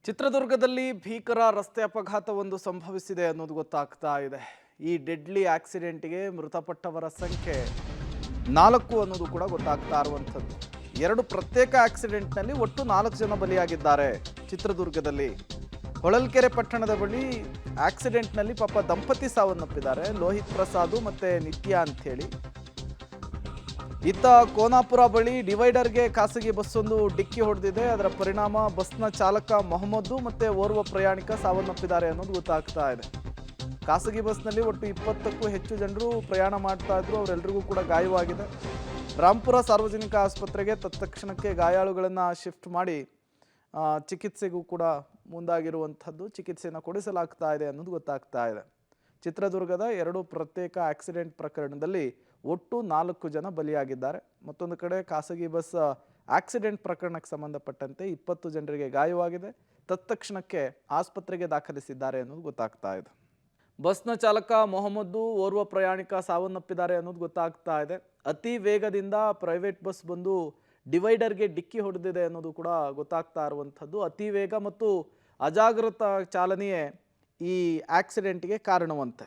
ಚಿತ್ರದುರ್ಗದಲ್ಲಿ ಭೀಕರ ರಸ್ತೆ ಅಪಘಾತವೊಂದು ಸಂಭವಿಸಿದೆ ಅನ್ನೋದು ಗೊತ್ತಾಗ್ತಾ ಇದೆ. ಈ ಡೆಡ್ಲಿ ಆಕ್ಸಿಡೆಂಟ್ಗೆ ಮೃತಪಟ್ಟವರ ಸಂಖ್ಯೆ 4 ಅನ್ನೋದು ಕೂಡ ಗೊತ್ತಾಗ್ತಾ ಇರುವಂಥದ್ದು. 2 ಪ್ರತ್ಯೇಕ ಆಕ್ಸಿಡೆಂಟ್ನಲ್ಲಿ ಒಟ್ಟು 4 ಜನ ಬಲಿಯಾಗಿದ್ದಾರೆ. ಚಿತ್ರದುರ್ಗದಲ್ಲಿ ಹೊಳಲ್ಕೆರೆ ಪಟ್ಟಣದ ಬಳಿ ಆಕ್ಸಿಡೆಂಟ್ನಲ್ಲಿ ಪಾಪ ದಂಪತಿ ಸಾವನ್ನಪ್ಪಿದ್ದಾರೆ. ಲೋಹಿತ್ ಪ್ರಸಾದ್ ಮತ್ತೆ ನಿತ್ಯ ಅಂತ ಹೇಳಿ. ಇತ್ತ ಕೋನಾಪುರ ಬಳಿ ಡಿವೈಡರ್ಗೆ ಖಾಸಗಿ ಬಸ್ಸೊಂದು ಡಿಕ್ಕಿ ಹೊಡೆದಿದೆ. ಅದರ ಪರಿಣಾಮ ಬಸ್ನ ಚಾಲಕ ಮೊಹಮ್ಮದ್ ಮತ್ತೆ ಓರ್ವ ಪ್ರಯಾಣಿಕ ಸಾವನ್ನಪ್ಪಿದ್ದಾರೆ ಅನ್ನೋದು ಗೊತ್ತಾಗ್ತಾ ಇದೆ. ಖಾಸಗಿ ಬಸ್ನಲ್ಲಿ ಒಟ್ಟು 20ಕ್ಕೂ ಹೆಚ್ಚು ಜನರು ಪ್ರಯಾಣ ಮಾಡ್ತಾ ಇದ್ರು. ಅವರೆಲ್ಲರಿಗೂ ಕೂಡ ಗಾಯವಾಗಿದೆ. ರಾಂಪುರ ಸಾರ್ವಜನಿಕ ಆಸ್ಪತ್ರೆಗೆ ತತ್ಕ್ಷಣಕ್ಕೆ ಗಾಯಾಳುಗಳನ್ನು ಶಿಫ್ಟ್ ಮಾಡಿ ಚಿಕಿತ್ಸೆಗೂ ಕೂಡ ಮುಂದಾಗಿರುವಂಥದ್ದು. ಚಿಕಿತ್ಸೆಯನ್ನು ಕೊಡಿಸಲಾಗ್ತಾ ಇದೆ ಅನ್ನೋದು ಗೊತ್ತಾಗ್ತಾ ಇದೆ. ಚಿತ್ರದುರ್ಗದ 2 ಪ್ರತ್ಯೇಕ ಆಕ್ಸಿಡೆಂಟ್ ಪ್ರಕರಣದಲ್ಲಿ ಒಟ್ಟು 4 ಜನ ಬಲಿಯಾಗಿದ್ದಾರೆ. ಮತ್ತೊಂದು ಕಡೆ ಖಾಸಗಿ ಬಸ್ ಆಕ್ಸಿಡೆಂಟ್ ಪ್ರಕರಣಕ್ಕೆ ಸಂಬಂಧಪಟ್ಟಂತೆ 20 ಜನರಿಗೆ ಗಾಯವಾಗಿದೆ. ತತ್ಕ್ಷಣಕ್ಕೆ ಆಸ್ಪತ್ರೆಗೆ ದಾಖಲಿಸಿದ್ದಾರೆ ಅನ್ನೋದು ಗೊತ್ತಾಗ್ತಾ ಇದೆ. ಬಸ್ನ ಚಾಲಕ ಮೊಹಮ್ಮದ್, ಓರ್ವ ಪ್ರಯಾಣಿಕ ಸಾವನ್ನಪ್ಪಿದ್ದಾರೆ ಅನ್ನೋದು ಗೊತ್ತಾಗ್ತಾ ಇದೆ. ಅತಿ ವೇಗದಿಂದ ಪ್ರೈವೇಟ್ ಬಸ್ ಬಂದು ಡಿವೈಡರ್ಗೆ ಡಿಕ್ಕಿ ಹೊಡೆದಿದೆ ಅನ್ನೋದು ಕೂಡ ಗೊತ್ತಾಗ್ತಾ ಇರುವಂಥದ್ದು. ಅತಿ ವೇಗ ಮತ್ತು ಅಜಾಗೃತ ಚಾಲನೆಯೇ ಈ ಆಕ್ಸಿಡೆಂಟ್ಗೆ ಕಾರಣವಂತೆ.